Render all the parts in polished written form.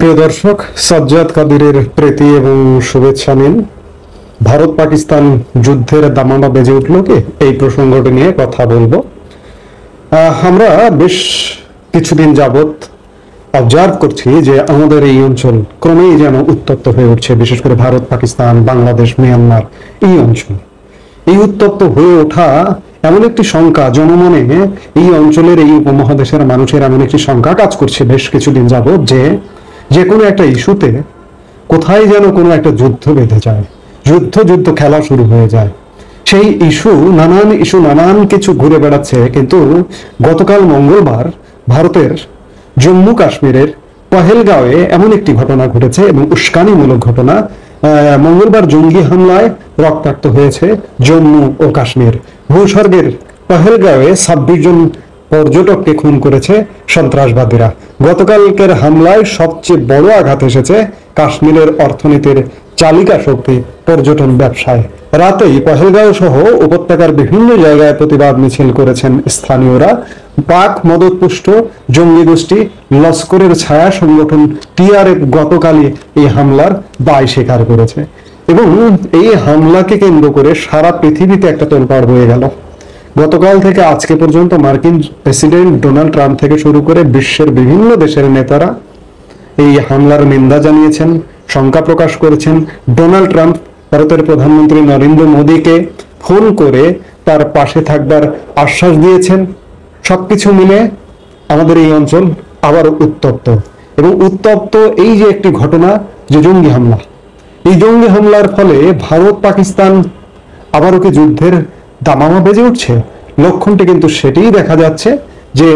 প্রিয় দর্শক, সাজ্জাদ কাদিরের প্রীতি এবং শুভেচ্ছা নিন। ভারত পাকিস্তান যুদ্ধের দামামা বেজে উঠল কি, এই প্রসঙ্গটি নিয়ে কথা বলবো। আমরা বেশ কিছুদিন যাবত অবজার্ভ করছি যে আমাদের এই অঞ্চল ক্রমেই যেন উত্তপ্ত হয়ে উঠছে, বিশেষ করে ভারত পাকিস্তান, বাংলাদেশ, মিয়ানমার এই অঞ্চল। এই উত্তপ্ত হয়ে ওঠা এমন একটি শঙ্কা জনমনে, এই অঞ্চলের এই উপমহাদেশের মানুষের এমন একটি শঙ্কা কাজ করছে বেশ কিছুদিন যাবত যে কোনো একটা ইস্যুতে কোথায় যেন কোনো একটা যুদ্ধ বেঁধে যায়, যুদ্ধ খেলা শুরু হয়ে যায়। সেই ইস্যু নানান কিছু ঘুরে বেড়াচ্ছে। কিন্তু গতকাল মঙ্গলবার ভারতের জম্মু কাশ্মীরের পহেলগাঁওয়ে এমন একটি ঘটনা ঘটেছে এবং উস্কানিমূলক ঘটনা। মঙ্গলবার জঙ্গি হামলায় রক্তাক্ত হয়েছে জম্মু ও কাশ্মীর। ভূস্বর্গের পহেলগাঁওয়ে 26 জন পর্যটককে খুন করেছে সন্ত্রাসবাদীরা। গতকালকের হামলায় সবচেয়ে বড় আঘাত এসেছে কাশ্মীরের অর্থনীতির চালিকা শক্তি পর্যটন ব্যবসায়। রাতেই পহেলগাঁও সহ উপত্যকার বিভিন্ন জায়গায় প্রতিবাদ মিছিল করেছেন স্থানীয়রা। পাক মদতপুষ্ট জঙ্গি গোষ্ঠী লস্করের ছায়া সংগঠন টিআরএফ গতকালই এই হামলার দায় স্বীকার করেছে এবং এই হামলাকে কেন্দ্র করে সারা পৃথিবীতে একটা তোলপাড় হয়ে গেল। গতকাল থেকে আজকে পর্যন্ত মার্কিন প্রেসিডেন্ট ডোনাল্ড ট্রাম্প থেকে শুরু করে বিশ্বের বিভিন্ন দেশের নেতারা এই হামলার নিন্দা জানিয়েছেন, শঙ্কা প্রকাশ করেছেন। ডোনাল্ড ট্রাম্প ভারতের প্রধানমন্ত্রী নরেন্দ্র মোদীকে ফোন করে তার পাশে থাকবার আশ্বাস দিয়েছেন। সবকিছু মিলে আমাদের এই অঞ্চল আবার উত্তপ্ত এবং উত্তপ্ত এই যে একটি ঘটনা, যে জঙ্গি হামলা, এই জঙ্গি হামলার ফলে ভারত পাকিস্তান আবারও কি যুদ্ধের দামামা বেজে উঠছে? লক্ষণটি কিন্তু সেটিই দেখা যাচ্ছে যে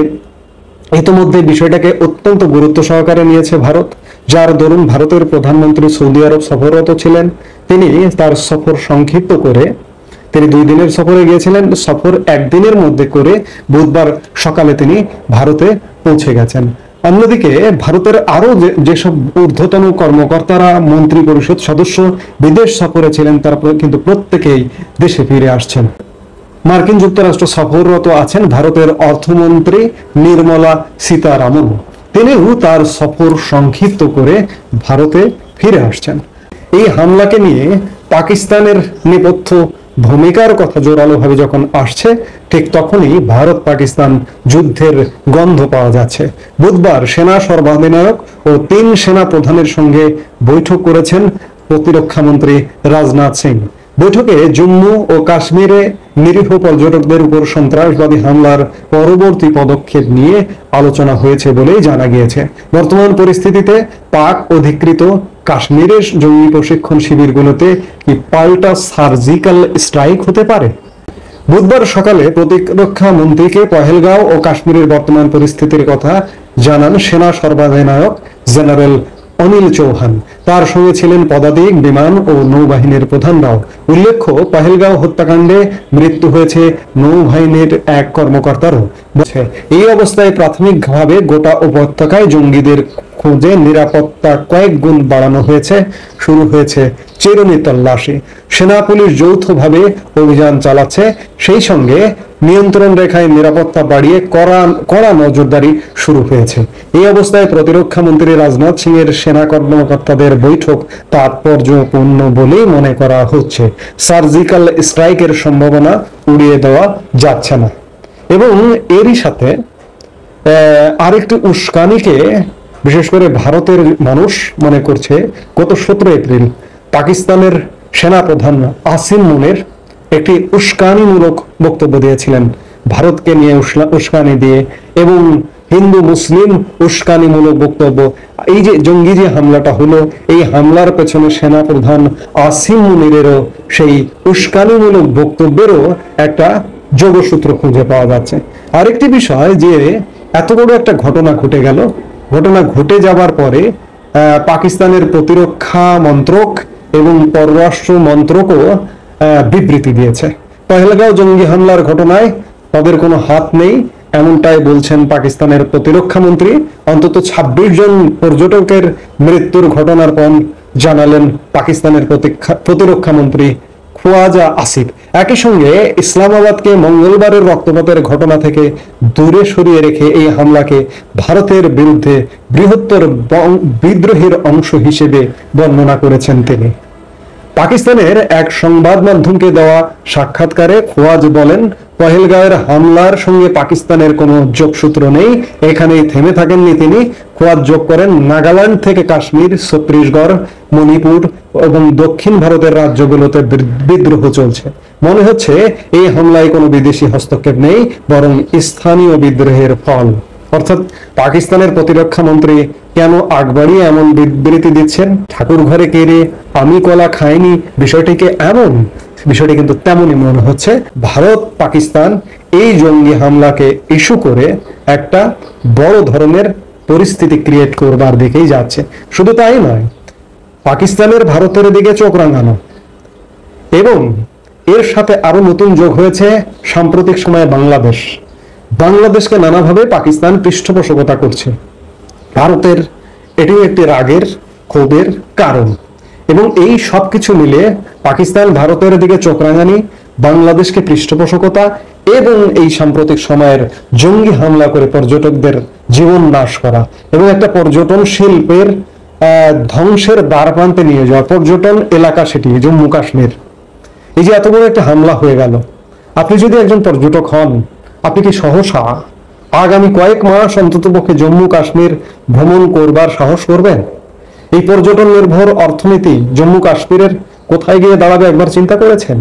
ইতিমধ্যে বিষয়টাকে অত্যন্ত গুরুত্ব সহকারে নিয়েছে ভারত, যার দরুন ভারতের প্রধানমন্ত্রী সৌদি আরব সফররত ছিলেন। তিনি তার সফর সংক্ষিপ্ত করে, তিনি 2 দিনের সফরে গিয়েছিলেন, সফর 1 দিনের মধ্যে করে বুধবার সকালে তিনি ভারতে পৌঁছে গেছেন। অন্যদিকে ভারতের আরো যেসব ঊর্ধ্বতন কর্মকর্তারা, মন্ত্রী পরিষদ সদস্য বিদেশ সফরে ছিলেন, তারা কিন্তু প্রত্যেকেই দেশে ফিরে আসছেন। মার্কিন যুক্তরাষ্ট্র সফররত আছেন ভারতের অর্থমন্ত্রী নির্মলা সীতারামন, তিনিও তার সফর সংক্ষিপ্ত করে ভারতে ফিরে আসছেন। এই হামলাকে নিয়ে পাকিস্তানের নেপথ্য ভূমিকার কথা জোরালোভাবে যখন আসছে, ঠিক তখনই ভারত পাকিস্তান যুদ্ধের গন্ধ পাওয়া যাচ্ছে। বুধবার সেনা সর্বাধিনায়ক ও 3 সেনা প্রধানের সঙ্গে বৈঠক করেছেন প্রতিরক্ষা মন্ত্রী রাজনাথ সিং। বৈঠকে জম্মু ও কাশ্মীরে নিরীহ পর্যটকদের উপর সন্ত্রাসবাদী হামলার পরবর্তী পদক্ষেপ নিয়ে আলোচনা হয়েছে বলেই জানা গিয়েছে। বর্তমান পরিস্থিতিতে পাক অধিকৃত কাশ্মীরের জঙ্গি প্রশিক্ষণ শিবিরগুলোতে কি পাল্টা সার্জিক্যাল স্ট্রাইক হতে পারে? বুধবার সকালে প্রতিরক্ষা মন্ত্রীকে পহেলগাঁও ও কাশ্মীরের বর্তমান পরিস্থিতির কথা জানান সেনা সর্বাধিনায়ক জেনারেল অনিল চৌহান। তার সঙ্গে ছিলেন পদাতিক, বিমান ও নৌবাহিনীর প্রধানরাও। উল্লেখ্য, পহেলগাঁও হত্যাকাণ্ডে মৃত্যু হয়েছে নৌবাহিনীর এক কর্মকর্তারও। এই অবস্থায় প্রাথমিকভাবে গোটা উপত্যকায় জঙ্গিদের খোঁজে নিরাপত্তা কয়েক গুণ বাড়ানো হয়েছে। শুরু হয়েছে চিরুনি তল্লাশি। সেনা পুলিশ যৌথভাবে অভিযান চালাচ্ছে, সেই সঙ্গে নিয়ন্ত্রণ রেখায় নিরাপত্তা বাড়িয়ে কড়া নজরদারি শুরু হয়েছে। এই অবস্থায় প্রতিরক্ষা মন্ত্রী রাজনাথ সিং এর সেনা কর্মকর্তাদের বৈঠক তাৎপর্যপূর্ণ বলেই মনে করা হচ্ছে। সার্জিক্যাল স্ট্রাইকের সম্ভাবনা উড়িয়ে দেওয়া যাচ্ছে না। এবং এরই সাথে আরেকটি উস্কানিকে বিশেষ করে ভারতের মানুষ মনে করছে, গত 17 এপ্রিল পাকিস্তানের সেনাপ্রধান আসিম মুনির একটি উস্কানিমূলক বক্তব্য দিয়েছিলেন, ভারতকে নিয়ে উস্কানি দিয়ে, এবং হিন্দু মুসলিম উস্কানিমূলক বক্তব্য। এই যে জঙ্গি যে হামলাটা হলো, এই হামলার পেছনে সেনাপ্রধান আসিম মুনিরেরও সেই উস্কানিমূলক বক্তব্যেরও একটা যোগসূত্র খুঁজে পাওয়া যাচ্ছে। আরেকটি বিষয়, যে এত বড় একটা ঘটনা ঘটে গেল, ঘটনা ঘটে যাবার পরে পাকিস্তানের প্রতিরক্ষা মন্ত্রক এবং পররাষ্ট্র মন্ত্রকও বিবৃতি দিয়েছে। পহেলগাঁও জঙ্গি হামলার ঘটনায় তাদের কোনো হাত নেই, এমনটাই বলছেন পাকিস্তানের প্রতিরক্ষা মন্ত্রী। অন্তত 26 জন পর্যটকের মৃত্যুর ঘটনার পর জানালেন পাকিস্তানের প্রতিরক্ষা মন্ত্রী খোয়াজা আসিফ। একই সঙ্গে ইসলামাবাদকে মঙ্গলবারের রক্তপাতের ঘটনা থেকে দূরে সরিয়ে রেখে এই হামলাকে ভারতের বিরুদ্ধে বৃহত্তর বিদ্রোহের অংশ হিসেবে বর্ণনা করেছেন তিনি। পাকিস্তানের এক সংবাদ মাধ্যমকে দেওয়া সাক্ষাৎকারে খোয়াজ বলেন, পহেলগাঁওয়ের হামলার সঙ্গে পাকিস্তানের কোনো যোগসূত্র নেই, এখানেই থেমে থাকেননি তিনি। খোয়াজ যোগ করেন, নাগাল্যান্ড থেকে কাশ্মীর, ছত্তিশগড়, মণিপুর এবং দক্ষিণ ভারতের রাজ্যগুলোতে বিদ্রোহ চলছে। মনে হচ্ছে এই হামলায় কোনো বিদেশি হস্তক্ষেপ নেই, বরং স্থানীয় বিদ্রোহের ফল। অর্থাৎ পাকিস্তানের প্রতিরক্ষা মন্ত্রী কেন আগ বাড়িয়ে এমন বিবৃতি দিচ্ছেন? ঠাকুর ঘরে কেড়ে আমি কলা খাইনি বিষয়টিকে এমন, বিষয়টি কিন্তু তেমনই মনে হচ্ছে। ভারত পাকিস্তান এই জঙ্গি হামলাকে ইস্যু করে একটা বড় ধরনের পরিস্থিতি ক্রিয়েট করবার দিকেই যাচ্ছে। শুধু তাই নয়, পাকিস্তানের ভারতের দিকে চোখ রাঙানো এবং এর সাথে আরো নতুন যোগ হয়েছে সাম্প্রতিক সময়ে বাংলাদেশকে নানাভাবে পাকিস্তান পৃষ্ঠপোষকতা করছে। ভারতের এটিও একটি রাগের ক্ষোভের কারণ এবং এই সবকিছু মিলে পাকিস্তান ভারতের দিকে চোখ রাঙানি, বাংলাদেশকে পৃষ্ঠপোষকতা এবং এই সাম্প্রতিক সময়ের জঙ্গি হামলা করে পর্যটকদের জীবন নাশ করা এবং একটা পর্যটন শিল্পের ধ্বংসের দ্বার প্রান্তে নিয়ে যাওয়া পর্যটন এলাকা, সেটি জম্মু কাশ্মীর। এই যে এত বড় একটা হামলা হয়ে গেল, আপনি যদি একজন পর্যটক হন, আপনি কি সহসা আগামী কয়েক মাস অন্ততপক্ষে জম্মু কাশ্মীর ভ্রমণ করবার সাহস করবেন? এই পর্যটন নির্ভর অর্থনীতি জম্মু কাশ্মীরের কোথায় গিয়ে দাঁড়াবে একবার চিন্তা করেছেন?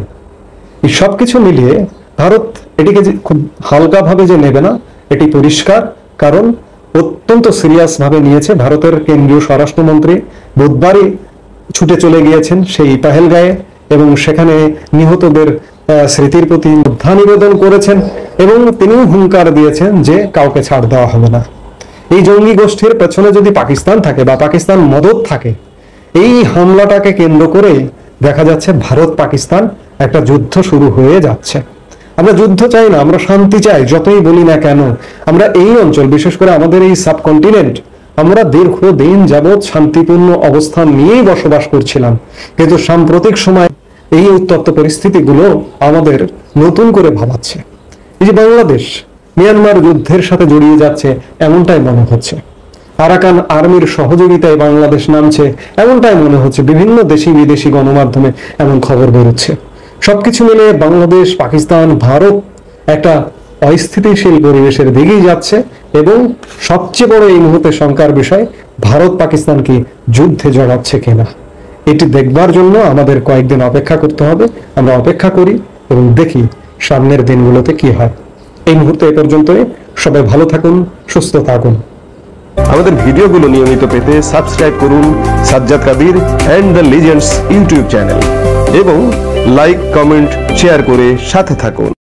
এই সবকিছু মিলিয়ে ভারত এটিকে খুব হালকাভাবে যে নেবে না, এটি পরিষ্কার, কারণ অত্যন্ত সিরিয়াস ভাবে নিয়েছে। ভারতের কেন্দ্রীয় স্বরাষ্ট্রমন্ত্রী বুধবারই ছুটে চলে গিয়েছেন সেই পহেলগাঁয়ে এবং সেখানে নিহতদের স্মৃতির প্রতি শ্রদ্ধা নিবেদন করেছেন এবং তিনি হুঙ্কার দিয়েছেন যে কাউকে ছাড় দেওয়া হবে না। এই জঙ্গি গোষ্ঠীর পেছনে যদি পাকিস্তান থাকে বা পাকিস্তান মদত থাকে, এই হামলাটাকে কেন্দ্র করে দেখা যাচ্ছে ভারত পাকিস্তান একটা যুদ্ধ শুরু হয়ে যাচ্ছে। আমরা যুদ্ধ চাই না, আমরা শান্তি চাই। যতই বলি না কেন, আমরা এই অঞ্চল, বিশেষ করে আমাদের এই সাবকন্টিনেন্ট, আমরা দীর্ঘদিন যাবৎ শান্তিপূর্ণ অবস্থান নিয়েই বসবাস করছিলাম, কিন্তু সাম্প্রতিক সময় এই উত্তপ্ত পরিস্থিতিগুলো আমাদের নতুন করে ভাবাচ্ছে। এই যে বাংলাদেশ মিয়ানমার যুদ্ধের সাথে জড়িয়ে যাচ্ছে এমনটাই মনে হচ্ছে, আরাকান আর্মির সহযোগিতায় বাংলাদেশ নামছে এমনটাই মনে হচ্ছে, বিভিন্ন দেশি বিদেশি গণমাধ্যমে এমন খবর বেরোচ্ছে। সবকিছু মিলে বাংলাদেশ, পাকিস্তান, ভারত একটা অস্থিতিশীল পরিবেশের দিকেই যাচ্ছে এবং সবচেয়ে বড় এই মুহূর্তে শঙ্কার বিষয়, ভারত পাকিস্তান কি যুদ্ধে জড়াচ্ছে কিনা। এটি দেখবার জন্য আমাদের কয়েকদিন অপেক্ষা করতে হবে। আমরা অপেক্ষা করি এবং দেখি সামনের দিনগুলোতে কি হয়। এই মুহূর্তে এ পর্যন্তই। সবাই ভালো থাকুন, সুস্থ থাকুন। আমাদের ভিডিওগুলো নিয়মিত পেতে সাবস্ক্রাইব করুন Sajjad Kadir and the legends YouTube channel এবং লাইক, কমেন্ট, শেয়ার করে সাথে থাকুন।